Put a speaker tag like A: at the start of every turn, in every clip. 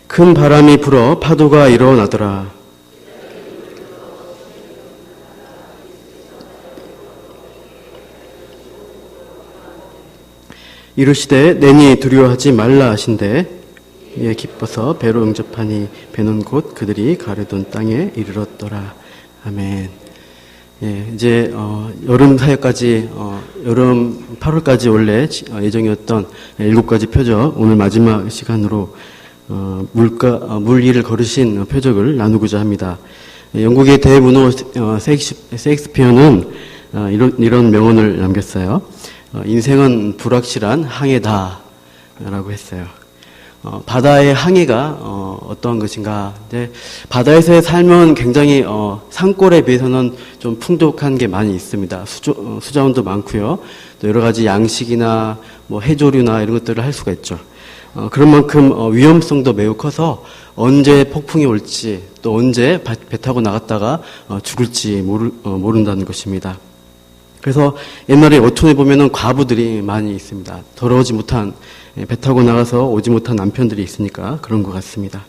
A: 큰 바람이 불어 파도가 일어나더라. 이르시되 내니 두려워하지 말라 하신대 이에 기뻐서 배로 응접하니 배는 곧 그들이 가려던 땅에 이르렀더라. 아멘. 예, 이제 여름 사역까지 여름 8월까지 원래 예정이었던 7가지 표적 오늘 마지막 시간으로 물 위를 걸으신 표적을 나누고자 합니다. 영국의 대문호 셰익스피어는 이런 명언을 남겼어요. 인생은 불확실한 항해다 라고 했어요. 바다의 항해가 어떠한 것인가. 이제 바다에서의 삶은 굉장히 산골에 비해서는 좀 풍족한 게 많이 있습니다. 수자원도 많고요. 또 여러 가지 양식이나 뭐 해조류나 이런 것들을 할 수가 있죠. 그런 만큼 위험성도 매우 커서 언제 폭풍이 올지 또 언제 배 타고 나갔다가 죽을지 모른다는 것입니다. 그래서 옛날에 어촌에 보면은 과부들이 많이 있습니다. 돌아오지 못한 배 타고 나가서 오지 못한 남편들이 있으니까 그런 것 같습니다.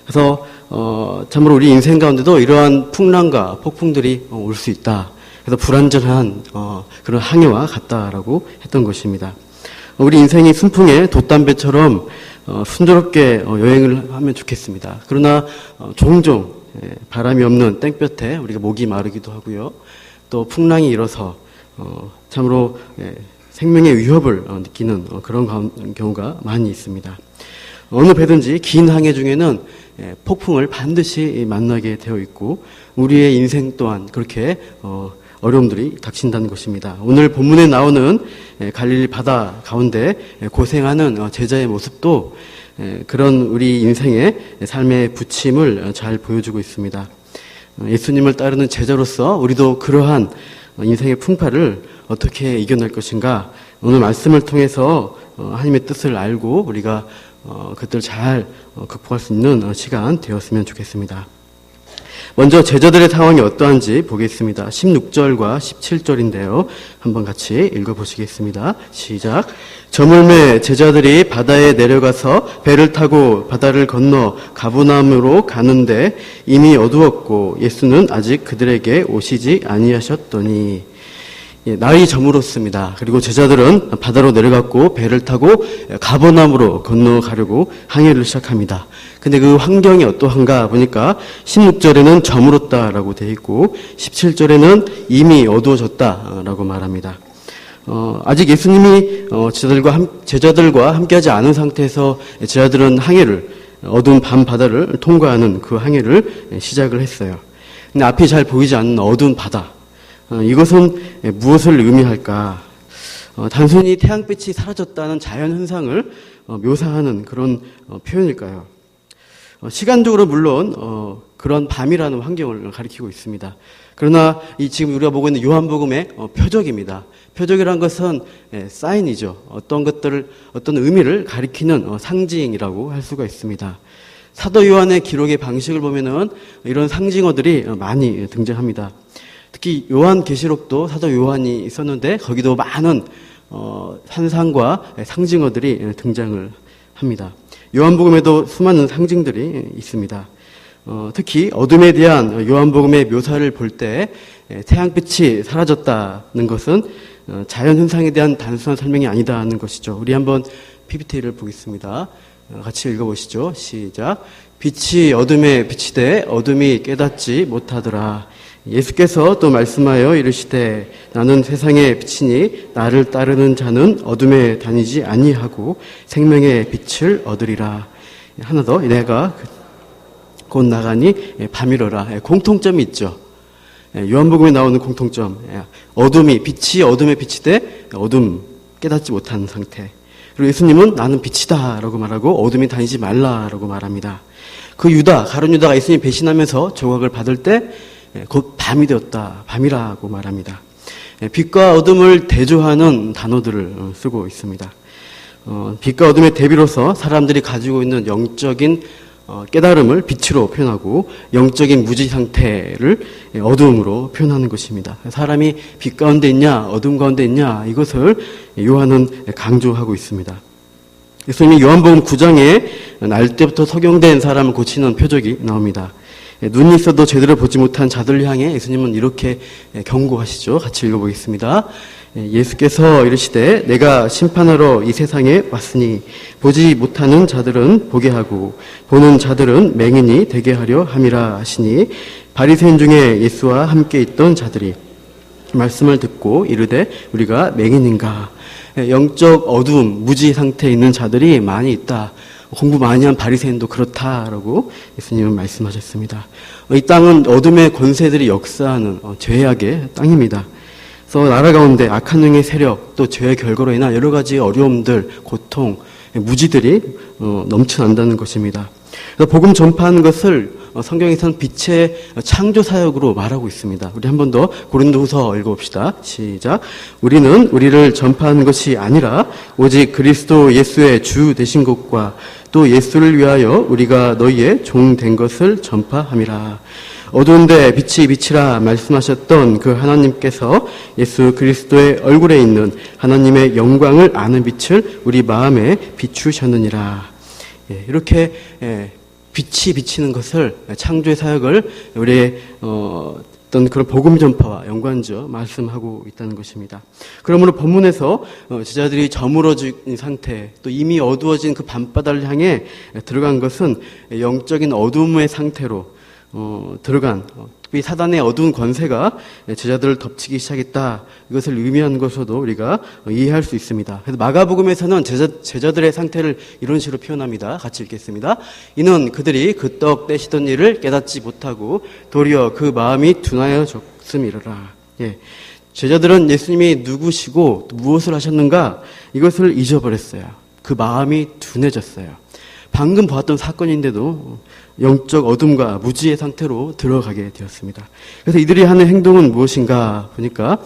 A: 그래서 참으로 우리 인생 가운데도 이러한 풍랑과 폭풍들이 올 수 있다. 그래서 불안전한 그런 항해와 같다라고 했던 것입니다. 우리 인생이 순풍의 돛담배처럼 순조롭게 여행을 하면 좋겠습니다. 그러나 종종 바람이 없는 땡볕에 우리가 목이 마르기도 하고요. 또 풍랑이 일어서 참으로 생명의 위협을 느끼는 그런 경우가 많이 있습니다. 어느 배든지 긴 항해 중에는 폭풍을 반드시 만나게 되어 있고 우리의 인생 또한 그렇게 어려움들이 닥친다는 것입니다. 오늘 본문에 나오는 갈릴리 바다 가운데 고생하는 제자의 모습도 그런 우리 인생의 삶의 부침을 잘 보여주고 있습니다. 예수님을 따르는 제자로서 우리도 그러한 인생의 풍파를 어떻게 이겨낼 것인가 오늘 말씀을 통해서 하나님의 뜻을 알고 우리가 그것들을 잘 극복할 수 있는 시간 되었으면 좋겠습니다. 먼저 제자들의 상황이 어떠한지 보겠습니다. 16절과 17절인데요. 한번 같이 읽어보시겠습니다. 시작. 저물매 제자들이 바다에 내려가서 배를 타고 바다를 건너 가버나움으로 가는데 이미 어두웠고 예수는 아직 그들에게 오시지 아니하셨더니 날이 저물었습니다. 그리고 제자들은 바다로 내려갔고 배를 타고 가버나움으로 건너가려고 항해를 시작합니다. 근데 그 환경이 어떠한가 보니까 16절에는 저물었다라고 되어 있고 17절에는 이미 어두워졌다라고 말합니다. 아직 예수님이 제자들과 함께하지 않은 상태에서 제자들은 항해를 어두운 밤 바다를 통과하는 그 항해를 시작을 했어요. 근데 앞이 잘 보이지 않는 어두운 바다. 이것은 무엇을 의미할까? 단순히 태양빛이 사라졌다는 자연 현상을 묘사하는 그런 표현일까요? 시간적으로 물론 그런 밤이라는 환경을 가리키고 있습니다. 그러나 지금 우리가 보고 있는 요한복음의 표적입니다. 표적이란 것은 사인이죠. 어떤 의미를 가리키는 상징이라고 할 수가 있습니다. 사도 요한의 기록의 방식을 보면은 이런 상징어들이 많이 등장합니다. 특히 요한계시록도 사도 요한이 있었는데 거기도 많은 환상과 상징어들이 등장을 합니다. 요한복음에도 수많은 상징들이 있습니다. 특히 어둠에 대한 요한복음의 묘사를 볼 때 태양빛이 사라졌다는 것은 자연현상에 대한 단순한 설명이 아니다는 것이죠. 우리 한번 PPT를 보겠습니다. 같이 읽어보시죠. 시작. 빛이 어둠에 비치되 어둠이 깨닫지 못하더라. 예수께서 또 말씀하여 이르시되 나는 세상의 빛이니 나를 따르는 자는 어둠에 다니지 아니하고 생명의 빛을 얻으리라. 하나 더 내가 곧 나가니 밤이로라. 공통점이 있죠. 요한복음에 나오는 공통점. 빛이 어둠에 비치되 어둠 깨닫지 못하는 상태. 그리고 예수님은 나는 빛이다 라고 말하고 어둠에 다니지 말라라고 말합니다. 그 가룟 유다가 예수님 배신하면서 조각을 받을 때 곧 밤이 되었다. 밤이라고 말합니다. 빛과 어둠을 대조하는 단어들을 쓰고 있습니다. 빛과 어둠의 대비로서 사람들이 가지고 있는 영적인 깨달음을 빛으로 표현하고 영적인 무지 상태를 어두움으로 표현하는 것입니다. 사람이 빛 가운데 있냐 어둠 가운데 있냐 이것을 요한은 강조하고 있습니다. 예수님이 요한복음 9장에 날 때부터 석용된 사람을 고치는 표적이 나옵니다. 눈이 있어도 제대로 보지 못한 자들을 향해 예수님은 이렇게 경고하시죠. 같이 읽어보겠습니다. 예수께서 이르시되 내가 심판하러 이 세상에 왔으니 보지 못하는 자들은 보게 하고 보는 자들은 맹인이 되게 하려 함이라 하시니 바리새인 중에 예수와 함께 있던 자들이 말씀을 듣고 이르되 우리가 맹인인가. 영적 어두움, 무지 상태에 있는 자들이 많이 있다. 공부 많이 한 바리새인도 그렇다라고 예수님은 말씀하셨습니다. 이 땅은 어둠의 권세들이 역사하는 죄악의 땅입니다. 그래서 나라 가운데 악한 영의 세력, 또 죄의 결과로 인한 여러 가지 어려움들, 고통, 무지들이 넘쳐난다는 것입니다. 그래서 복음 전파하는 것을 성경에서는 빛의 창조 사역으로 말하고 있습니다. 우리 한 번 더 고린도후서 읽어봅시다. 시작. 우리는 우리를 전파하는 것이 아니라 오직 그리스도 예수의 주 되신 것과 또 예수를 위하여 우리가 너희의 종 된 것을 전파함이라. 어두운데 빛이 비치라 말씀하셨던 그 하나님께서 예수 그리스도의 얼굴에 있는 하나님의 영광을 아는 빛을 우리 마음에 비추셨느니라. 이렇게 빛이 비치는 것을, 창조의 사역을 우리의 어떤 그런 복음 전파와 연관지어 말씀하고 있다는 것입니다. 그러므로 본문에서 제자들이 저물어진 상태, 또 이미 어두워진 그 밤바다를 향해 들어간 것은 영적인 어둠의 상태로 들어간, 특히 사단의 어두운 권세가 제자들을 덮치기 시작했다. 이것을 의미하는 것으로도 우리가 이해할 수 있습니다. 그래서 마가복음에서는 제자들의 상태를 이런 식으로 표현합니다. 같이 읽겠습니다. 이는 그들이 그 떡 떼시던 일을 깨닫지 못하고 도리어 그 마음이 둔하여졌음이로라. 제자들은 예수님이 누구시고 무엇을 하셨는가 이것을 잊어버렸어요. 그 마음이 둔해졌어요. 방금 보았던 사건인데도 영적 어둠과 무지의 상태로 들어가게 되었습니다. 그래서 이들이 하는 행동은 무엇인가 보니까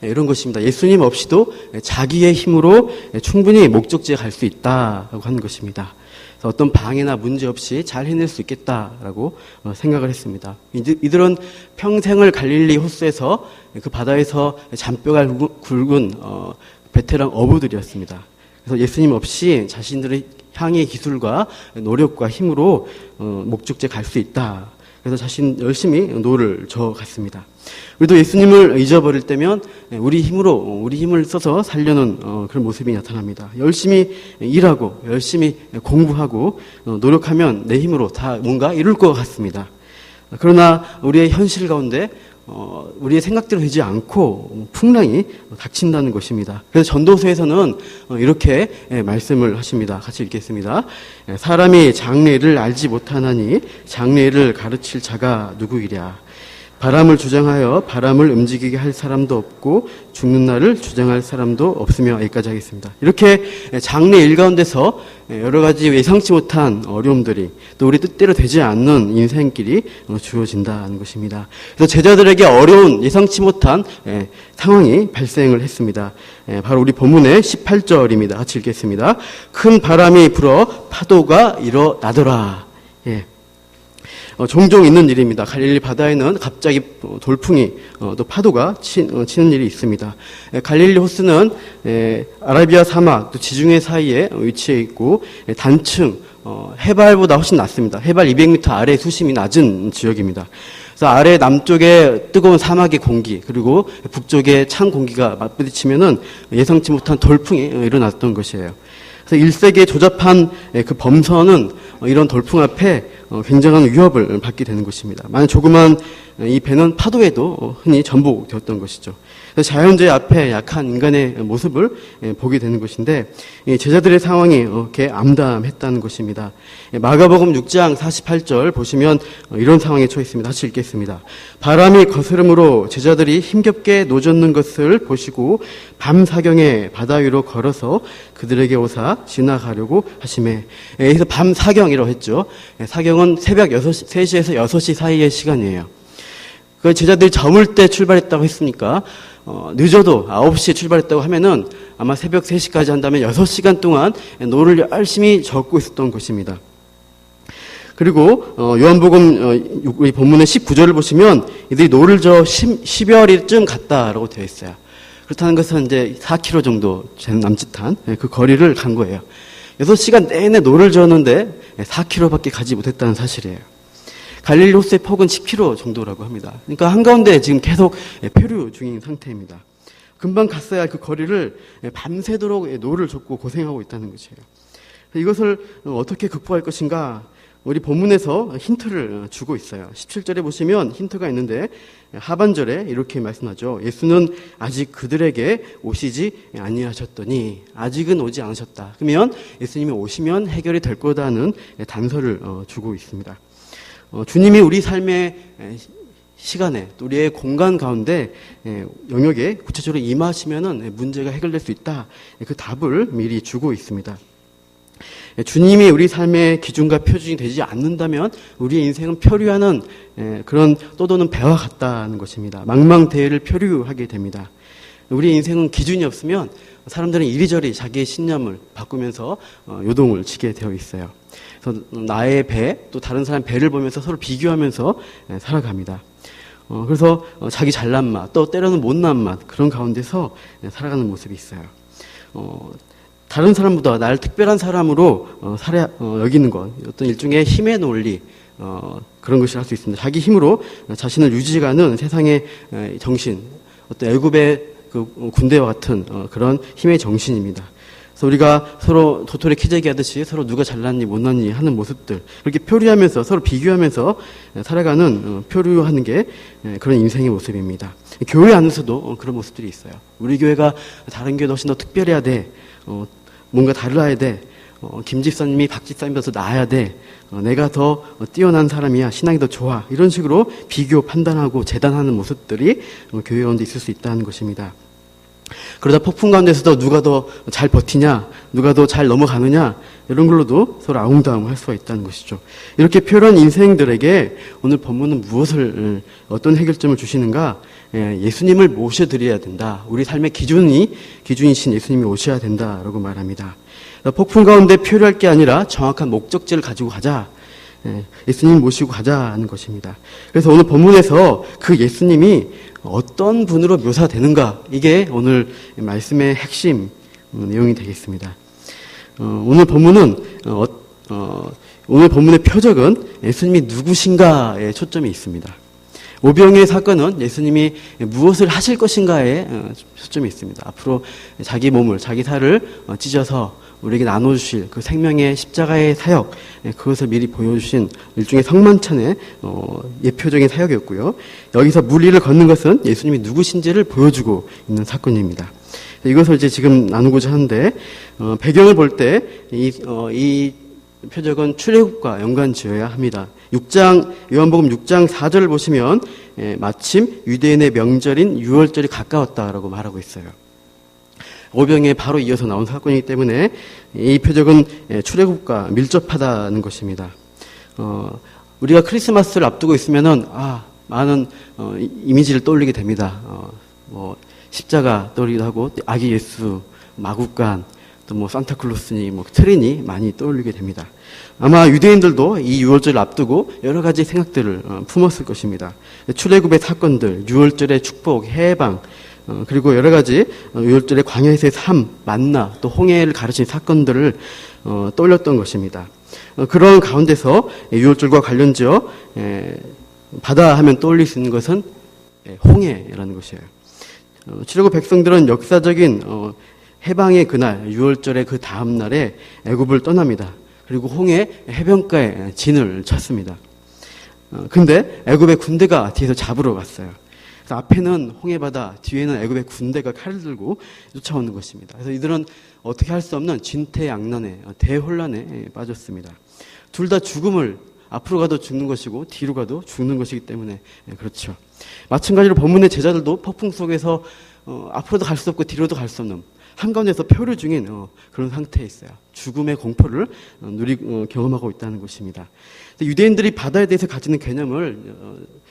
A: 이런 것입니다. 예수님 없이도 자기의 힘으로 충분히 목적지에 갈 수 있다라고 하는 것입니다. 그래서 어떤 방해나 문제 없이 잘 해낼 수 있겠다라고 생각을 했습니다. 이들은 평생을 갈릴리 호수에서 그 바다에서 잔뼈가 굵은 베테랑 어부들이었습니다. 그래서 예수님 없이 자신들의 향의 기술과 노력과 힘으로 목적지에 갈 수 있다. 그래서 자신 열심히 노를 저어갔습니다. 우리도 예수님을 잊어버릴 때면 우리 힘을 써서 살려는 그런 모습이 나타납니다. 열심히 일하고 열심히 공부하고 노력하면 내 힘으로 다 뭔가 이룰 것 같습니다. 그러나 우리의 현실 가운데 우리의 생각대로 되지 않고 풍랑이 닥친다는 것입니다. 그래서 전도서에서는 이렇게 말씀을 하십니다. 같이 읽겠습니다. 사람이 장래일을 알지 못하나니 장래일을 가르칠 자가 누구이랴. 바람을 주장하여 바람을 움직이게 할 사람도 없고 죽는 날을 주장할 사람도 없으며 여기까지 하겠습니다. 이렇게 장래 일 가운데서 여러 가지 예상치 못한 어려움들이 또 우리 뜻대로 되지 않는 인생길이 주어진다는 것입니다. 그래서 제자들에게 어려운 예상치 못한 상황이 발생을 했습니다. 바로 우리 본문의 18절입니다. 같이 읽겠습니다. 큰 바람이 불어 파도가 일어나더라. 종종 있는 일입니다. 갈릴리 바다에는 갑자기 돌풍이 또 파도가 치는 일이 있습니다. 갈릴리 호수는 아라비아 사막 또 지중해 사이에 위치해 있고 단층 해발보다 훨씬 낮습니다. 해발 200m 아래 수심이 낮은 지역입니다. 그래서 아래 남쪽에 뜨거운 사막의 공기 그리고 북쪽에 찬 공기가 맞부딪히면은 예상치 못한 돌풍이 일어났던 것이에요. 그래서 1세기에 조잡한 그 범선은 이런 돌풍 앞에 굉장한 위협을 받게 되는 것입니다. 만약 조그만 이 배는 파도에도 흔히 전복되었던 것이죠. 그래서 자연재해 앞에 약한 인간의 모습을 보게 되는 것인데 제자들의 상황이 이렇게 암담했다는 것입니다. 마가복음 6장 48절 보시면 이런 상황에 처해 있습니다. 같이 읽겠습니다. 바람이 거스름으로 제자들이 힘겹게 노젓는 것을 보시고 밤사경에 바다 위로 걸어서 그들에게 오사 지나가려고 하시매. 여기서 밤사경이라고 했죠. 사경은 새벽 3시에서 6시 사이의 시간이에요. 그 제자들이 저물 때 출발했다고 했으니까 늦어도 9시에 출발했다고 하면은 아마 새벽 3시까지 한다면 6시간 동안 노를 열심히 젓고 있었던 것입니다. 그리고 요한복음 우리 본문의 19절을 보시면 이들이 노를 저 10여리쯤 갔다라고 되어 있어요. 그렇다는 것은 이제 4km 정도 남짓한 그 거리를 간 거예요. 6시간 내내 노를 저었는데 4km밖에 가지 못했다는 사실이에요. 갈릴리 호수의 폭은 10km 정도라고 합니다. 그러니까 한가운데 지금 계속 표류 중인 상태입니다. 금방 갔어야 할 그 거리를 밤새도록 노를 젓고 고생하고 있다는 것이에요. 이것을 어떻게 극복할 것인가? 우리 본문에서 힌트를 주고 있어요. 17절에 보시면 힌트가 있는데 하반절에 이렇게 말씀하죠. 예수는 아직 그들에게 오시지 아니하셨더니, 아직은 오지 않으셨다. 그러면 예수님이 오시면 해결이 될 거다는 단서를 주고 있습니다. 주님이 우리 삶의 시간에, 또 우리의 공간 가운데 영역에 구체적으로 임하시면은 문제가 해결될 수 있다. 그 답을 미리 주고 있습니다. 주님이 우리 삶의 기준과 표준이 되지 않는다면 우리의 인생은 표류하는 그런 떠도는 배와 같다는 것입니다. 망망대해를 표류하게 됩니다. 우리의 인생은 기준이 없으면 사람들은 이리저리 자기의 신념을 바꾸면서 요동을 치게 되어 있어요. 그래서 나의 배, 또 다른 사람 배를 보면서 서로 비교하면서 살아갑니다. 그래서 자기 잘난 맛, 또 때로는 못난 맛, 그런 가운데서 살아가는 모습이 있어요. 다른 사람보다 나를 특별한 사람으로 여기는 것, 어떤 일종의 힘의 논리, 그런 것을 할 수 있습니다. 자기 힘으로 자신을 유지하는 세상의 정신, 어떤 애굽의 그 군대와 같은 그런 힘의 정신입니다. 그래서 우리가 서로 도토리 키재기 하듯이 서로 누가 잘났니 못났니 하는 모습들, 그렇게 표류하면서 서로 비교하면서 살아가는 표류하는 게 그런 인생의 모습입니다. 교회 안에서도 그런 모습들이 있어요. 우리 교회가 다른 교회도 훨씬 더 특별해야 돼. 뭔가 달라야 돼. 김 집사님이 박 집사님보다 더 나아야 돼. 내가 더 뛰어난 사람이야. 신앙이 더 좋아. 이런 식으로 비교, 판단하고 재단하는 모습들이 교회 가운데 있을 수 있다는 것입니다. 그러다 폭풍 가운데서도 누가 더 잘 버티냐, 누가 더 잘 넘어가느냐, 이런 걸로도 서로 아웅다웅할 수가 있다는 것이죠. 이렇게 표현한 인생들에게 오늘 본문은 무엇을, 어떤 해결점을 주시는가? 예수님을 모셔드려야 된다. 우리 삶의 기준이신 예수님이 오셔야 된다라고 말합니다. 폭풍 가운데 표류할 게 아니라 정확한 목적지를 가지고 가자. 예수님을 모시고 가자는 것입니다. 그래서 오늘 본문에서 그 예수님이 어떤 분으로 묘사되는가, 이게 오늘 말씀의 핵심 내용이 되겠습니다. 오늘 본문은 오늘 본문의 표적은 예수님이 누구신가에 초점이 있습니다. 오병이의 사건은 예수님이 무엇을 하실 것인가에 초점이 있습니다. 앞으로 자기 몸을, 자기 살을 찢어서 우리에게 나눠주실 그 생명의 십자가의 사역, 그것을 미리 보여주신 일종의 성만찬의 예표적인 사역이었고요. 여기서 물 위를 걷는 것은 예수님이 누구신지를 보여주고 있는 사건입니다. 이것을 이제 지금 나누고자 하는데, 배경을 볼 때 이 표적은 출애굽과 연관지어야 합니다. 요한복음 6장 4절을 보시면 마침 유대인의 명절인 유월절이 가까웠다라고 말하고 있어요. 오병이에 바로 이어서 나온 사건이기 때문에 이 표적은 출애굽과 밀접하다는 것입니다. 우리가 크리스마스를 앞두고 있으면은 많은 이미지를 떠올리게 됩니다. 십자가 떠올리기도 하고, 아기 예수, 마구간, 또 산타클로스니 트리니 많이 떠올리게 됩니다. 아마 유대인들도 이 유월절을 앞두고 여러 가지 생각들을 품었을 것입니다. 출애굽의 사건들, 유월절의 축복, 해방, 그리고 여러 가지 유월절의 광야에서의 삶, 만나, 또 홍해를 가르친 사건들을 떠올렸던 것입니다. 그런 가운데서 유월절과 관련지어 바다 하면 떠올릴 수 있는 것은 홍해라는 것이에요. 출애굽 백성들은 역사적인 해방의 그날, 유월절의 그 다음 날에 애굽을 떠납니다. 그리고 홍해 해변가에 진을 쳤습니다. 근데 애굽의 군대가 뒤에서 잡으러 갔어요. 그래서 앞에는 홍해바다, 뒤에는 애굽의 군대가 칼을 들고 쫓아오는 것입니다. 그래서 이들은 어떻게 할 수 없는 진퇴양난에, 대혼란에 빠졌습니다. 둘 다 죽음을, 앞으로 가도 죽는 것이고 뒤로 가도 죽는 것이기 때문에 그렇죠. 마찬가지로 본문의 제자들도 폭풍 속에서 앞으로도 갈 수 없고 뒤로도 갈 수 없는 한가운데서 표류 중인 그런 상태에 있어요. 죽음의 공포를 경험하고 있다는 것입니다. 유대인들이 바다에 대해서 가지는 개념을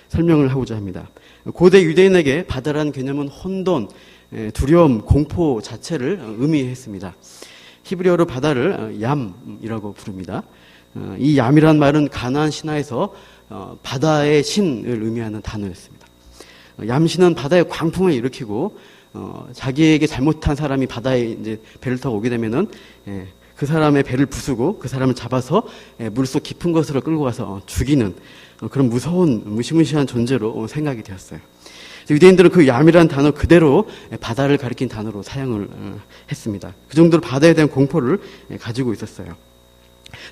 A: 설명을 하고자 합니다. 고대 유대인에게 바다라는 개념은 혼돈, 두려움, 공포 자체를 의미했습니다. 히브리어로 바다를 얌이라고 부릅니다. 이 얌이라는 말은 가나안 신화에서 바다의 신을 의미하는 단어였습니다. 얌신은 바다의 광풍을 일으키고 자기에게 잘못한 사람이 바다에 이제 배를 타고 오게 되면은 그 사람의 배를 부수고 그 사람을 잡아서 물속 깊은 곳으로 끌고 가서 죽이는 그런 무서운 무시무시한 존재로 생각이 되었어요. 유대인들은 그 얌이라는 단어 그대로 바다를 가리킨 단어로 사용을 했습니다. 그 정도로 바다에 대한 공포를 가지고 있었어요.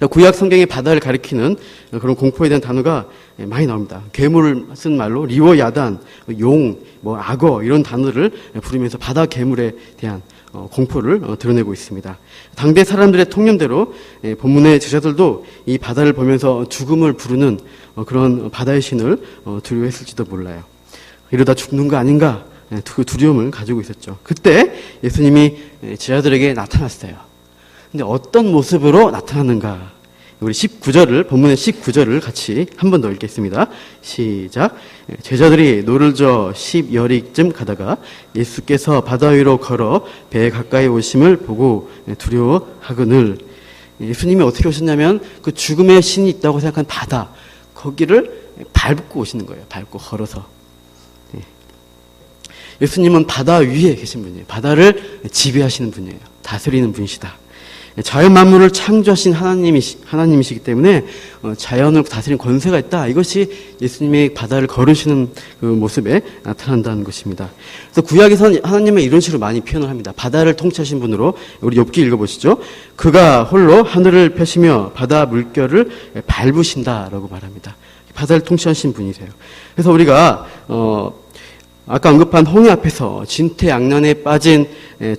A: 구약 성경에 바다를 가리키는 그런 공포에 대한 단어가 많이 나옵니다. 괴물을 쓴 말로 리워 야단, 용, 악어 이런 단어를 부르면서 바다 괴물에 대한 공포를 드러내고 있습니다. 당대 사람들의 통념대로 본문의 제자들도 이 바다를 보면서 죽음을 부르는 그런 바다의 신을 두려워했을지도 몰라요. 이러다 죽는 거 아닌가 그 두려움을 가지고 있었죠. 그때 예수님이 제자들에게 나타났어요. 근데 어떤 모습으로 나타났는가? 우리 19절을 본문의 19절을 같이 한 번 더 읽겠습니다. 시작. 제자들이 노를 저어 10여리쯤 가다가 예수께서 바다 위로 걸어 배에 가까이 오심을 보고 두려워하거늘. 예수님이 어떻게 오셨냐면 그 죽음의 신이 있다고 생각한 바다 거기를 밟고 오시는 거예요. 밟고 걸어서. 예수님은 바다 위에 계신 분이에요. 바다를 지배하시는 분이에요. 다스리는 분이시다. 자연 만물을 창조하신 하나님이시기 때문에 자연을 다스리는 권세가 있다. 이것이 예수님의 바다를 걸으시는 그 모습에 나타난다는 것입니다. 그래서 구약에서는 하나님은 이런 식으로 많이 표현을 합니다. 바다를 통치하신 분으로 우리 욥기 읽어보시죠. 그가 홀로 하늘을 펴시며 바다 물결을 밟으신다라고 말합니다. 바다를 통치하신 분이세요. 그래서 우리가 아까 언급한 홍해 앞에서 진퇴양난에 빠진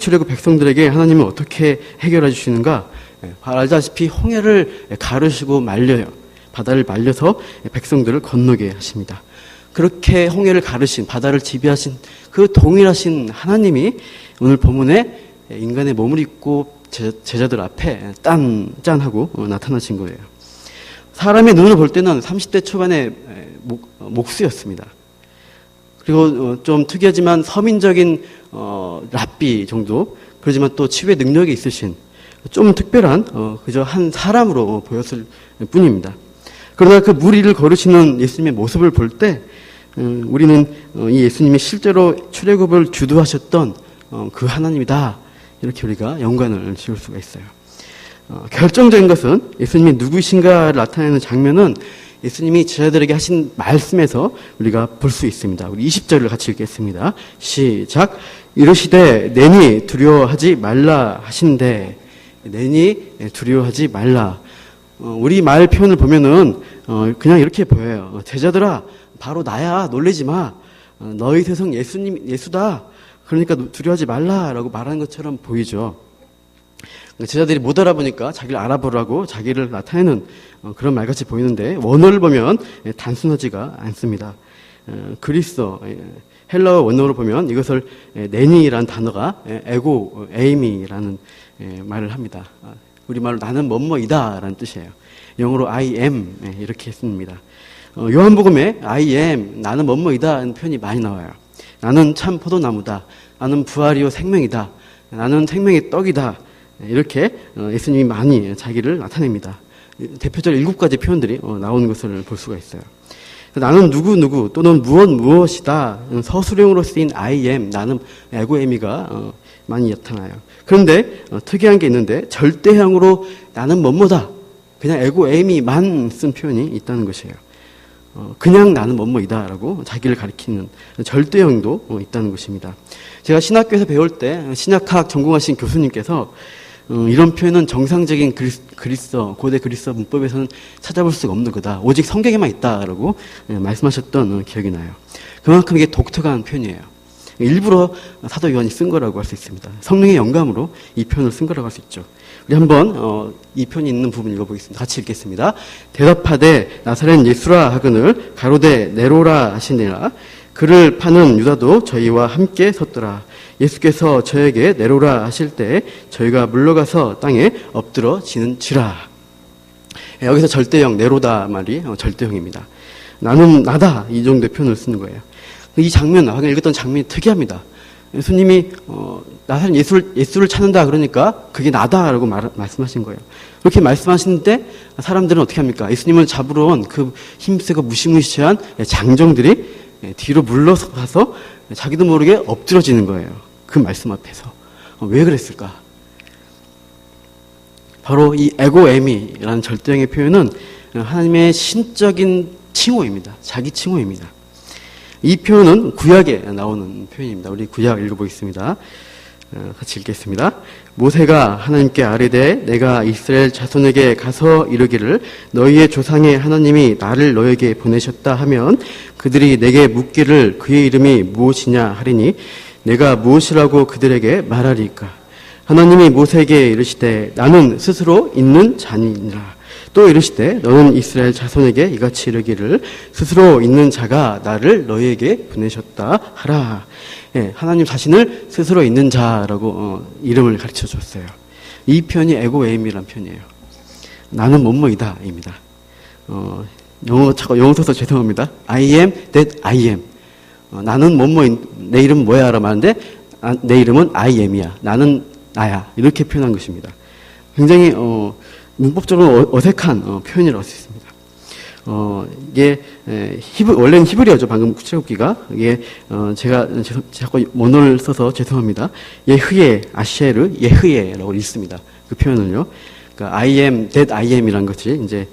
A: 출애굽 백성들에게 하나님은 어떻게 해결해 주시는가? 알다시피 홍해를 가르시고 말려요. 바다를 말려서 백성들을 건너게 하십니다. 그렇게 홍해를 가르신, 바다를 지배하신 그 동일하신 하나님이 오늘 본문에 인간의 몸을 입고 제자들 앞에 짠하고 나타나신 거예요. 사람의 눈으로 볼 때는 30대 초반의 목수였습니다. 그리고 좀 특이하지만 서민적인 랍비 정도, 그러지만 또 치유의 능력이 있으신 좀 특별한 그저 한 사람으로 보였을 뿐입니다. 그러나 그 물 위를 걸으시는 예수님의 모습을 볼 때 우리는 이 예수님이 실제로 출애굽을 주도하셨던 그 하나님이다, 이렇게 우리가 연관을 지을 수가 있어요. 결정적인 것은 예수님이 누구이신가를 나타내는 장면은 예수님이 제자들에게 하신 말씀에서 우리가 볼 수 있습니다. 우리 20절을 같이 읽겠습니다. 시작. 이르시되 내니 두려워하지 말라 하신대. 내니 두려워하지 말라. 우리 말 표현을 보면은 그냥 이렇게 보여요. 제자들아, 바로 나야, 놀라지 마. 너희 세상 예수다. 그러니까 두려워하지 말라라고 말하는 것처럼 보이죠. 제자들이 못 알아보니까 자기를 알아보라고 자기를 나타내는 그런 말같이 보이는데 원어를 보면 단순하지가 않습니다. 그리스어, 헬라어 원어로 보면 이것을 내니라는 단어가 에고 에이미라는 말을 합니다. 우리말로 나는 뭐뭐이다라는 뜻이에요. 영어로 I am 이렇게 씁니다. 요한복음에 I am, 나는 뭐뭐이다라는 표현이 많이 나와요. 나는 참 포도나무다. 나는 부활이요 생명이다. 나는 생명의 떡이다. 이렇게 예수님이 많이 자기를 나타냅니다. 대표적인 7가지 표현들이 나오는 것을 볼 수가 있어요. 나는 누구 또는 무엇이다. 서술형으로 쓰인 I am, 나는 에고에미가 많이 나타나요. 그런데 특이한 게 있는데 절대형으로 나는 뭐뭐다. 그냥 에고에미만 쓴 표현이 있다는 것이에요. 그냥 나는 뭐뭐이다라고 자기를 가리키는 절대형도 있다는 것입니다. 제가 신학교에서 배울 때 신약학 전공하신 교수님께서 이런 표현은 정상적인 그리스어, 고대 그리스어 문법에서는 찾아볼 수가 없는 거다. 오직 성경에만 있다라고 말씀하셨던 기억이 나요. 그만큼 이게 독특한 표현이에요. 일부러 사도 요한이 쓴 거라고 할 수 있습니다. 성령의 영감으로 이 표현을 쓴 거라고 할 수 있죠. 우리 한번 이 표현이 있는 부분 읽어보겠습니다. 같이 읽겠습니다. 대답하되 나사렛 예수라 하거늘 가로되 네로라 하시니라. 그를 파는 유다도 저희와 함께 섰더라. 예수께서 저에게 내로라 하실 때 저희가 물러가서 땅에 엎드러 지는지라. 여기서 절대형, 내로다 말이 절대형입니다. 나는 나다, 이 정도의 표현을 쓰는 거예요. 이 장면, 아까 읽었던 장면이 특이합니다. 예수님이 나사렛 예수를 찾는다 그러니까 그게 나다라고 말씀하신 거예요. 그렇게 말씀하시는데 사람들은 어떻게 합니까? 예수님을 잡으러 온 그 힘세고 무시무시한 장정들이 뒤로 물러서서 자기도 모르게 엎드러지는 거예요. 그 말씀 앞에서. 왜 그랬을까? 바로 이 에고에미라는 절대형의 표현은 하나님의 신적인 칭호입니다. 자기 칭호입니다. 이 표현은 구약에 나오는 표현입니다. 우리 구약 읽어보겠습니다. 같이 읽겠습니다. 모세가 하나님께 아뢰되 내가 이스라엘 자손에게 가서 이르기를 너희의 조상의 하나님이 나를 너에게 보내셨다 하면 그들이 내게 묻기를 그의 이름이 무엇이냐 하리니 내가 무엇이라고 그들에게 말하리까. 하나님이 모세에게 이르시되 나는 스스로 있는 자니라. 또 이르시되 너는 이스라엘 자손에게 이같이 이르기를 스스로 있는 자가 나를 너희에게 보내셨다 하라. 예, 하나님 자신을 스스로 있는 자라고 이름을 가르쳐 줬어요. 이 표현이 에고에임이라는 표현이에요. 나는 뭐뭐이다입니다. 영어 써서 죄송합니다. I am that I am. 나는 뭐뭐인 내 이름은 뭐야 라고 말하는데 내 이름은 I am이야. 나는 나야. 이렇게 표현한 것입니다. 굉장히 문법적으로 어색한 표현이라고 할 수 있습니다. 이게 원래는 히브리어죠. 방금 출애굽기가 이게 제가 자꾸 원어를 써서 죄송합니다. 예흐예 아셰르 예흐예라고 읽습니다. 그 표현을요. 그러니까 I am that I am이라는 것이 이제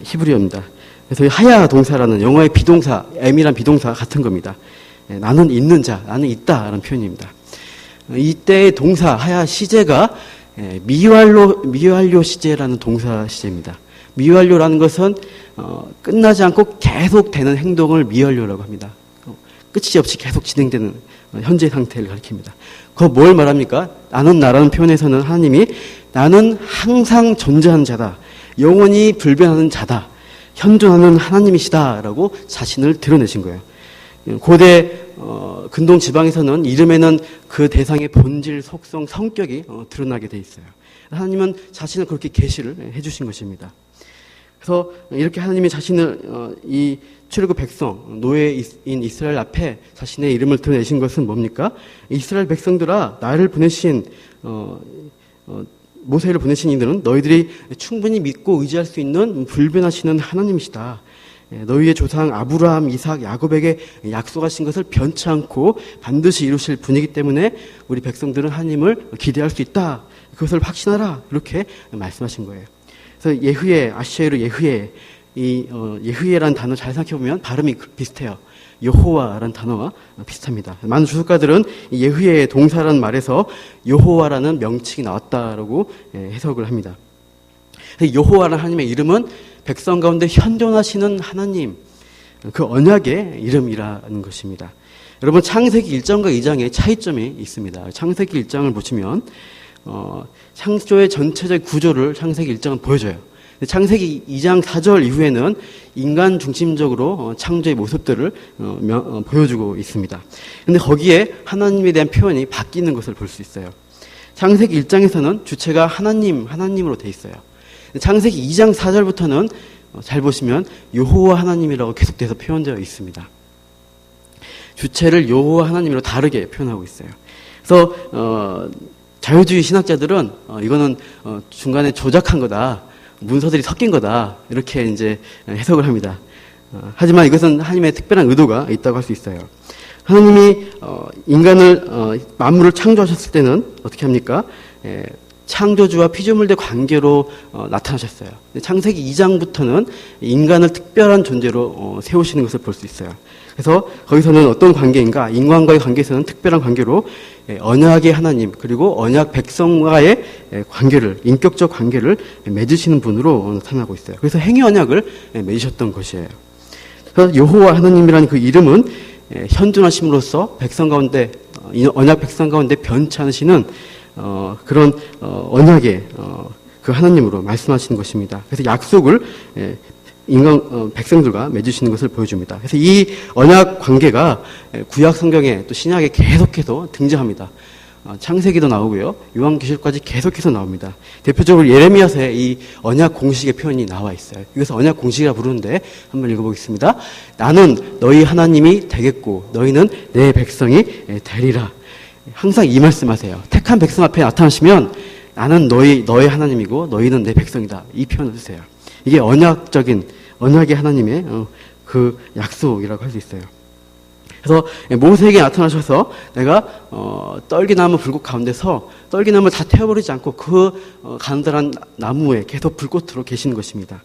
A: 히브리어입니다. 그래서 하야 동사라는 영어의 비동사 am이란 비동사 같은 겁니다. 나는 있는 자, 나는 있다라는 표현입니다. 이때의 동사 하야 시제가 미완료 시제라는 동사 시제입니다. 미완료라는 것은 끝나지 않고 계속되는 행동을 미완료라고 합니다. 끝이 없이 계속 진행되는 현재 상태를 가리킵니다. 그거 뭘 말합니까? 나는 나라는 표현에서는 하나님이 나는 항상 존재하는 자다. 영원히 불변하는 자다. 현존하는 하나님이시다라고 자신을 드러내신 거예요. 고대 근동 지방에서는 이름에는 그 대상의 본질, 속성, 성격이 드러나게 돼 있어요. 하나님은 자신을 그렇게 계시를 해주신 것입니다. 그래서 이렇게 하나님이 자신을 이 출애굽 백성, 노예인 이스라엘 앞에 자신의 이름을 드러내신 것은 뭡니까? 이스라엘 백성들아, 나를 보내신 모세를 보내신 이들은 너희들이 충분히 믿고 의지할 수 있는 불변하시는 하나님이시다. 너희의 조상 아브라함, 이삭, 야곱에게 약속하신 것을 변치 않고 반드시 이루실 분이기 때문에 우리 백성들은 하나님을 기대할 수 있다. 그것을 확신하라. 이렇게 말씀하신 거예요. 그래서 예흐예, 아시에르 예흐예, 예흐예라는 단어 잘 생각해보면 발음이 비슷해요. 여호와라는 단어와 비슷합니다. 많은 주석가들은 예흐예의 동사라는 말에서 여호와라는 명칭이 나왔다라고 해석을 합니다. 여호와라는 하나님의 이름은 백성 가운데 현존하시는 하나님, 그 언약의 이름이라는 것입니다. 여러분 창세기 1장과 2장에 차이점이 있습니다. 창세기 1장을 보시면 창조의 전체적 구조를 창세기 1장은 보여줘요. 창세기 2장 4절 이후에는 인간 중심적으로 창조의 모습들을 보여주고 있습니다. 그런데 거기에 하나님에 대한 표현이 바뀌는 것을 볼 수 있어요. 창세기 1장에서는 주체가 하나님으로 돼 있어요. 창세기 2장 4절부터는 잘 보시면 여호와 하나님이라고 계속돼서 표현되어 있습니다. 주체를 여호와 하나님으로 다르게 표현하고 있어요. 그래서 자유주의 신학자들은 이거는 중간에 조작한 거다, 문서들이 섞인 거다 이렇게 이제 해석을 합니다. 하지만 이것은 하나님의 특별한 의도가 있다고 할 수 있어요. 하나님이 인간을 만물을 창조하셨을 때는 어떻게 합니까? 창조주와 피조물의 관계로 나타나셨어요. 창세기 2장부터는 인간을 특별한 존재로 세우시는 것을 볼 수 있어요. 그래서 거기서는 어떤 관계인가? 인간과의 관계에서는 특별한 관계로 언약의 하나님 그리고 언약 백성과의 관계를, 인격적 관계를 맺으시는 분으로 나타나고 있어요. 그래서 행위 언약을 맺으셨던 것이에요. 그래서 여호와 하나님이라는 그 이름은 현존하심으로써 백성 가운데, 언약 백성 가운데 변치 않으시는 그런 언약의 그 하나님으로 말씀하시는 것입니다. 그래서 약속을 백성들과 맺으시는 것을 보여줍니다. 그래서 이 언약 관계가 구약 성경에 또 신약에 계속해서 등장합니다. 창세기도 나오고요, 요한계시록까지 계속해서 나옵니다. 대표적으로 예레미야서에 이 언약 공식의 표현이 나와 있어요. 이것을 언약 공식이라 부르는데 한번 읽어보겠습니다. 나는 너희 하나님이 되겠고 너희는 내 백성이 되리라. 항상 이 말씀하세요. 택한 백성 앞에 나타나시면 나는 너의 하나님이고 너희는 내 백성이다. 이 표현을 쓰세요. 이게 언약의 하나님의 그 약속이라고 할 수 있어요. 그래서 모세에게 나타나셔서 내가 떨기나무 불꽃 가운데서 떨기나무를 다 태워버리지 않고 그 가느다란 나무에 계속 불꽃으로 계시는 것입니다.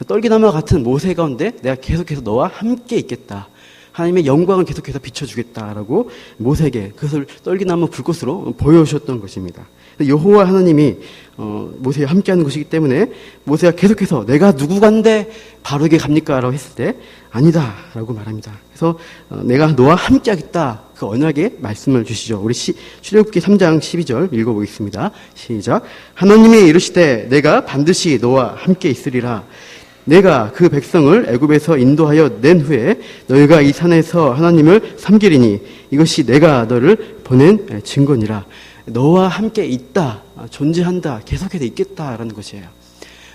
A: 떨기나무와 같은 모세 가운데 내가 계속해서 너와 함께 있겠다. 하나님의 영광을 계속해서 비춰주겠다라고 모세에게 그것을 떨기나무 불꽃으로 보여주셨던 것입니다. 여호와 하나님이 모세와 함께하는 것이기 때문에 모세가 계속해서 내가 누구간데 바로에게 갑니까? 라고 했을 때 아니다 라고 말합니다. 그래서 내가 너와 함께하겠다 그 언약의 말씀을 주시죠. 우리 출애굽기 3장 12절 읽어보겠습니다. 시작. 하나님이 이르시되 내가 반드시 너와 함께 있으리라. 내가 그 백성을 애굽에서 인도하여 낸 후에 너희가 이 산에서 하나님을 섬기리니 이것이 내가 너를 보낸 증거니라. 너와 함께 있다, 존재한다, 계속해서 있겠다라는 것이에요.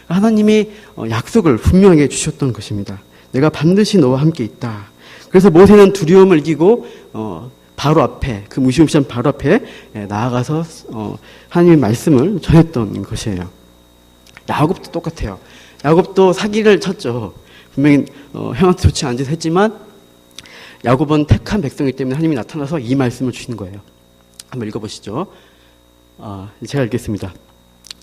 A: 하나님이 약속을 분명하게 주셨던 것입니다. 내가 반드시 너와 함께 있다. 그래서 모세는 두려움을 이기고 바로 앞에, 그 무시무시한 바로 앞에 나아가서 하나님의 말씀을 전했던 것이에요. 야곱도 똑같아요. 야곱도 사기를 쳤죠. 분명히 형한테 좋지 않은 짓을 했지만 야곱은 택한 백성이기 때문에 하나님이 나타나서 이 말씀을 주시는 거예요. 한번 읽어보시죠. 제가 읽겠습니다.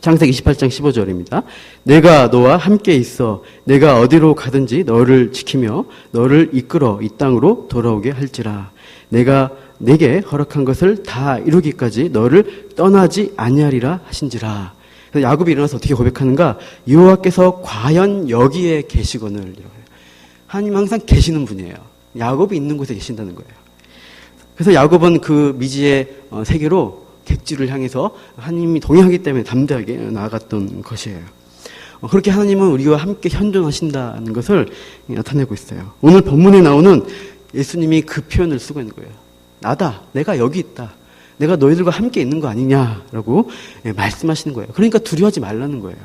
A: 창세기 28장 15절입니다. 내가 너와 함께 있어 내가 어디로 가든지 너를 지키며 너를 이끌어 이 땅으로 돌아오게 할지라. 내가 내게 허락한 것을 다 이루기까지 너를 떠나지 아니하리라 하신지라. 그래서 야곱이 일어나서 어떻게 고백하는가? 여호와께서 과연 여기에 계시거늘. 하나님 항상 계시는 분이에요. 야곱이 있는 곳에 계신다는 거예요. 그래서 야곱은 그 미지의 세계로 객지를 향해서 하나님이 동행하기 때문에 담대하게 나아갔던 것이에요. 그렇게 하나님은 우리와 함께 현존하신다는 것을 나타내고 있어요. 오늘 본문에 나오는 예수님이 그 표현을 쓰고 있는 거예요. 나다. 내가 여기 있다. 내가 너희들과 함께 있는 거 아니냐라고 말씀하시는 거예요. 그러니까 두려워하지 말라는 거예요.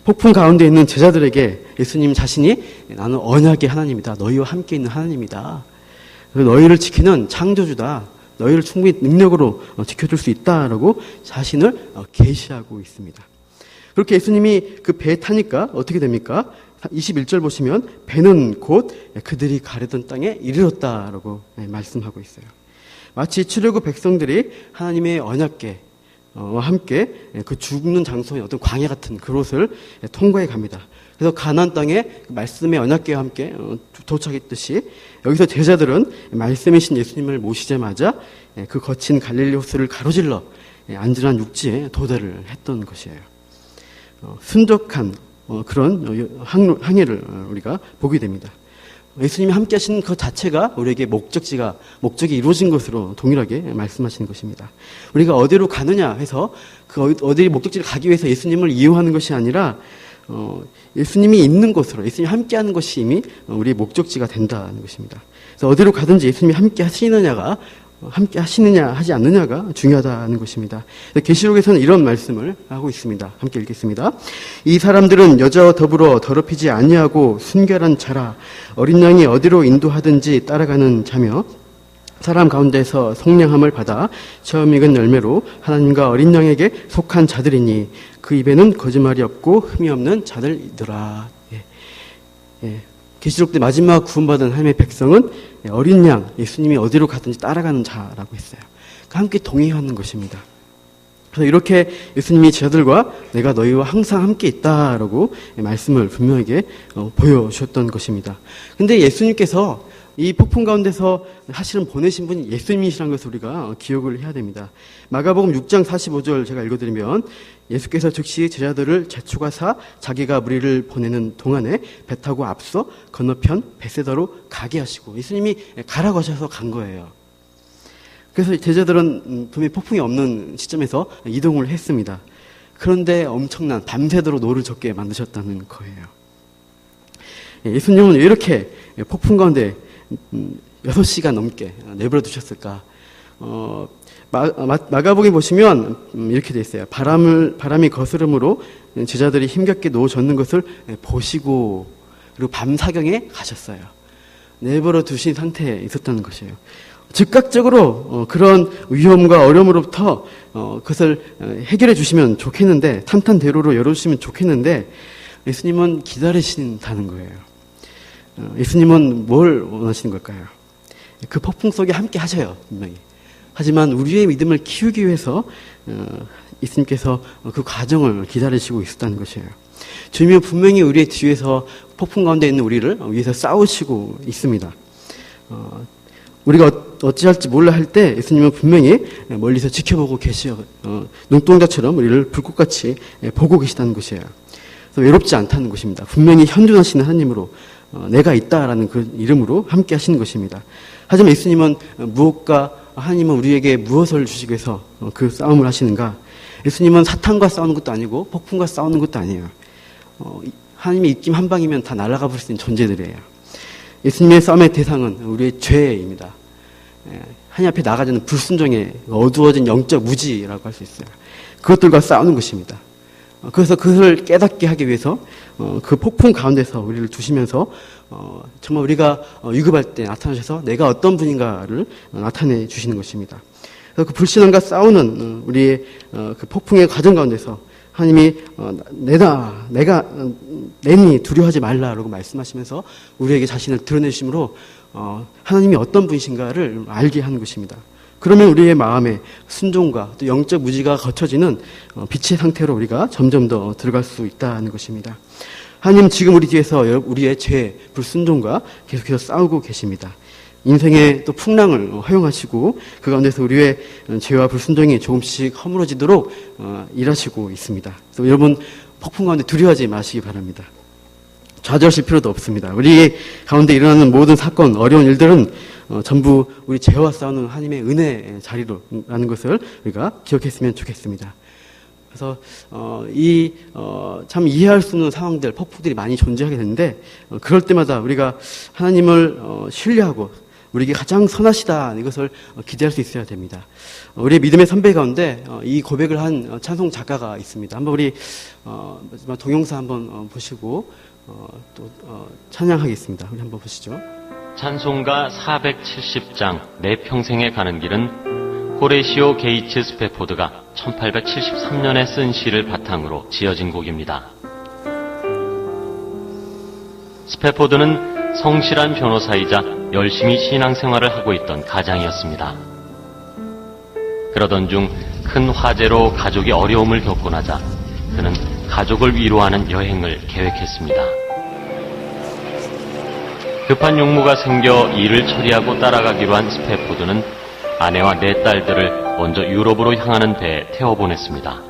A: 폭풍 가운데 있는 제자들에게 예수님 자신이 나는 언약의 하나님이다. 너희와 함께 있는 하나님이다. 너희를 지키는 창조주다. 너희를 충분히 능력으로 지켜줄 수 있다라고 자신을 계시하고 있습니다. 그렇게 예수님이 그 배에 타니까 어떻게 됩니까? 21절 보시면 배는 곧 그들이 가려던 땅에 이르렀다라고 말씀하고 있어요. 마치 출애굽 백성들이 하나님의 언약궤와 함께 그 죽는 장소인 어떤 광야 같은 그곳을 통과해 갑니다. 그래서 가나안 땅에 말씀의 언약궤와 함께 도착했듯이 여기서 제자들은 말씀이신 예수님을 모시자마자 그 거친 갈릴리 호수를 가로질러 안전한 육지에 도달을 했던 것이에요. 순적한 그런 항해를 우리가 보게 됩니다. 예수님이 함께 하시는 그 자체가 우리에게 목적이 이루어진 것으로 동일하게 말씀하시는 것입니다. 우리가 어디로 가느냐 해서 그 어디 목적지를 가기 위해서 예수님을 이용하는 것이 아니라 예수님이 있는 곳으로 예수님이 함께 하는 것이 이미 우리의 목적지가 된다는 것입니다. 그래서 어디로 가든지 예수님이 함께 하시느냐 하지 않느냐가 중요하다는 것입니다. 계시록에서는 이런 말씀을 하고 있습니다. 함께 읽겠습니다. 이 사람들은 여자와 더불어 더럽히지 아니하고 순결한 자라. 어린 양이 어디로 인도하든지 따라가는 자며 사람 가운데서 속량함을 받아 처음 익은 열매로 하나님과 어린 양에게 속한 자들이니 그 입에는 거짓말이 없고 흠이 없는 자들이더라. 계시록 때 마지막 구원받은 하나님의 백성은 어린 양, 예수님이 어디로 가든지 따라가는 자라고 했어요. 함께 동행하는 것입니다. 그래서 이렇게 예수님이 제자들과 내가 너희와 항상 함께 있다라고 말씀을 분명하게 보여주셨던 것입니다. 근데 예수님께서 이 폭풍 가운데서 사실은 보내신 분이 예수님이시라는 것을 우리가 기억을 해야 됩니다. 마가복음 6장 45절 제가 읽어드리면 예수께서 즉시 제자들을 제초가사 자기가 무리를 보내는 동안에 배 타고 앞서 건너편 베세다로 가게 하시고 예수님이 가라고 하셔서 간 거예요. 그래서 제자들은 분명히 폭풍이 없는 시점에서 이동을 했습니다. 그런데 엄청난 밤새도록 노를 젓게 만드셨다는 거예요. 예수님은 왜 이렇게 폭풍 가운데 6시간 넘게 내버려 두셨을까? 마가복에 보시면 이렇게 돼 있어요. 바람이 거스름으로 제자들이 힘겹게 놓아졌는 것을 보시고 그리고 밤 사경에 가셨어요. 내버려 두신 상태에 있었다는 것이에요. 즉각적으로 그런 위험과 어려움으로부터 그것을 해결해 주시면 좋겠는데 탄탄대로로 열어주시면 좋겠는데 예수님은 기다리신다는 거예요. 예수님은 뭘 원하시는 걸까요? 그 폭풍 속에 함께 하셔요, 분명히. 하지만 우리의 믿음을 키우기 위해서 예수님께서 그 과정을 기다리시고 있었다는 것이에요. 주님은 분명히 우리의 뒤에서 폭풍 가운데 있는 우리를 위해서 싸우시고 있습니다. 우리가 어찌할지 몰라 할 때 예수님은 분명히 멀리서 지켜보고 계시어 눈동자처럼 우리를 불꽃같이 보고 계시다는 것이에요. 그래서 외롭지 않다는 것입니다. 분명히 현존하시는 하나님으로 내가 있다라는 그 이름으로 함께 하시는 것입니다. 하지만 예수님은 무엇과 하나님은 우리에게 무엇을 주시기 위해서 그 싸움을 하시는가? 예수님은 사탄과 싸우는 것도 아니고 폭풍과 싸우는 것도 아니에요. 하나님의 입김 한 방이면 다 날아가 버릴 수 있는 존재들이에요. 예수님의 싸움의 대상은 우리의 죄입니다. 하나님 앞에 나가자는 불순종의 어두워진 영적 무지라고 할 수 있어요. 그것들과 싸우는 것입니다. 그래서 그것을 깨닫게 하기 위해서 그 폭풍 가운데서 우리를 두시면서 정말 우리가 위급할 때 나타나셔서 내가 어떤 분인가를 나타내 주시는 것입니다. 그래서 그 불신앙과 싸우는 우리의 그 폭풍의 과정 가운데서 하나님이 내가 내니 두려워하지 말라라고 말씀하시면서 우리에게 자신을 드러내심으로 하나님이 어떤 분이신가를 알게 하는 것입니다. 그러면 우리의 마음에 순종과 또 영적 무지가 거쳐지는 빛의 상태로 우리가 점점 더 들어갈 수 있다는 것입니다. 하나님 지금 우리 뒤에서 우리의 죄, 불순종과 계속해서 싸우고 계십니다. 인생의 또 풍랑을 허용하시고 그 가운데서 우리의 죄와 불순종이 조금씩 허물어지도록 일하시고 있습니다. 그래서 여러분 폭풍 가운데 두려워하지 마시기 바랍니다. 좌절하실 필요도 없습니다. 우리 가운데 일어나는 모든 사건, 어려운 일들은 전부 우리 죄와 싸우는 하나님의 은혜의 자리로라는 것을 우리가 기억했으면 좋겠습니다. 그래서 참 이해할 수 없는 상황들, 폭풍들이 많이 존재하게 되는데 그럴 때마다 우리가 하나님을 신뢰하고 우리에게 가장 선하시다 이것을 기대할 수 있어야 됩니다. 우리의 믿음의 선배 가운데 이 고백을 한 찬송 작가가 있습니다. 한번 우리 동영상 한번 보시고 또 찬양하겠습니다. 우리 한번 보시죠.
B: 찬송가 470장 내 평생에 가는 길은 호레시오 게이츠 스페포드가 1873년에 쓴 시를 바탕으로 지어진 곡입니다. 스페포드는 성실한 변호사이자 열심히 신앙생활을 하고 있던 가장이었습니다. 그러던 중 큰 화재로 가족이 어려움을 겪고 나자 그는 가족을 위로하는 여행을 계획했습니다. 급한 용무가 생겨 일을 처리하고 따라가기로 한 스페포드는 아내와 네 딸들을 먼저 유럽으로 향하는 배에 태워보냈습니다.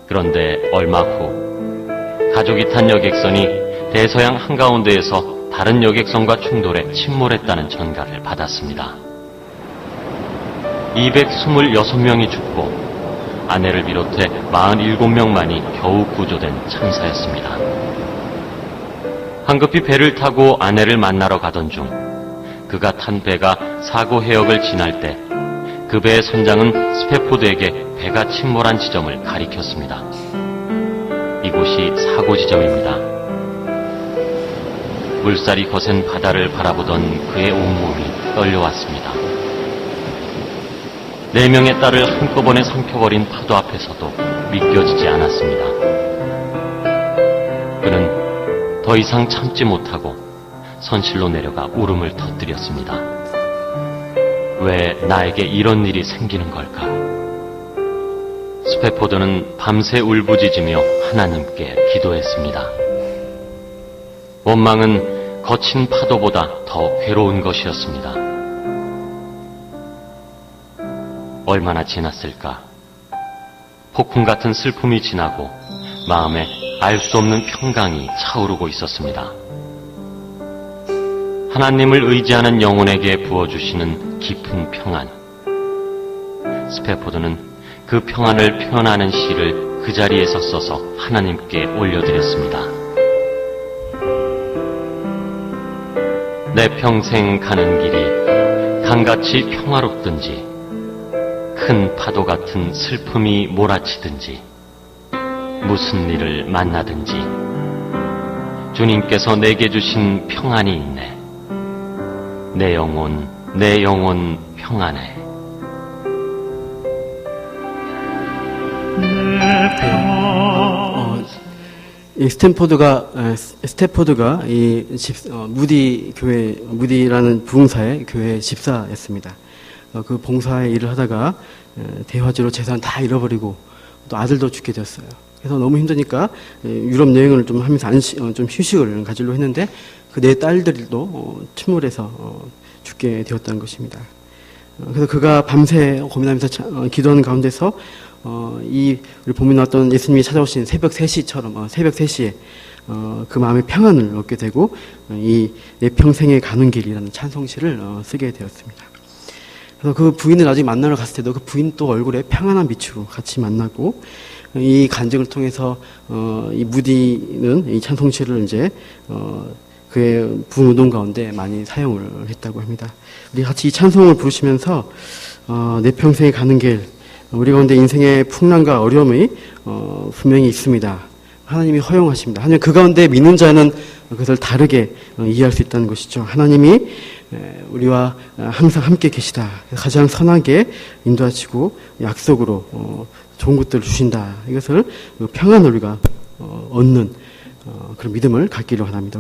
B: 그런데 얼마 후 가족이 탄 여객선이 대서양 한가운데에서 다른 여객선과 충돌해 침몰했다는 전가를 받았습니다. 226명이 죽고 아내를 비롯해 47명만이 겨우 구조된 참사였습니다. 황급히 배를 타고 아내를 만나러 가던 중 그가 탄 배가 사고 해역을 지날 때 그 배의 선장은 스페포드에게 배가 침몰한 지점을 가리켰습니다. 이곳이 사고 지점입니다. 물살이 거센 바다를 바라보던 그의 온몸이 떨려왔습니다. 4명의 딸을 한꺼번에 삼켜버린 파도 앞에서도 믿겨지지 않았습니다. 그는 더 이상 참지 못하고 선실로 내려가 울음을 터뜨렸습니다. 왜 나에게 이런 일이 생기는 걸까? 스페포드는 밤새 울부짖으며 하나님께 기도했습니다. 원망은 거친 파도보다 더 괴로운 것이었습니다. 얼마나 지났을까? 폭풍 같은 슬픔이 지나고 마음에 알 수 없는 평강이 차오르고 있었습니다. 하나님을 의지하는 영혼에게 부어주시는 깊은 평안. 스페포드는 그 평안을 표현하는 시를 그 자리에서 써서 하나님께 올려드렸습니다. 내 평생 가는 길이 강같이 평화롭든지 큰 파도 같은 슬픔이 몰아치든지 무슨 일을 만나든지 주님께서 내게 주신 평안이 있네. 내 영혼 평안해.
A: 이 스탠포드가 무디 교회, 무디라는 부흥사의 교회 집사였습니다. 그 봉사의 일을 하다가 대화지로 재산 다 잃어버리고 또 아들도 죽게 되었어요. 그래서 너무 힘드니까 유럽 여행을 좀 하면서 좀 휴식을 가지려 했는데 그 네 딸들도 침몰해서 죽게 되었다는 것입니다. 그래서 그가 밤새 고민하면서 기도하는 가운데서 우리 본문에 나왔던 예수님이 찾아오신 새벽 3시처럼 새벽 3시에 그 마음의 평안을 얻게 되고 이 내 평생에 가는 길이라는 찬송시를 쓰게 되었습니다. 그래서 그 부인을 나중에 만나러 갔을 때도 그 부인 또 얼굴에 평안한 빛으로 같이 만나고 이 간증을 통해서 이 무디는 이 찬송시를 이제 그의 부흥운동 가운데 많이 사용을 했다고 합니다. 우리 같이 이 찬송을 부르시면서 내 평생에 가는 길, 우리 가운데 인생의 풍랑과 어려움이 분명히 있습니다. 하나님이 허용하십니다. 하나님 그 가운데 믿는 자는 그것을 다르게 이해할 수 있다는 것이죠. 하나님이 우리와 항상 함께 계시다. 가장 선하게 인도하시고 약속으로 좋은 것들을 주신다. 이것을 평안을 우리가 얻는 그런 믿음을 갖기를 원합니다.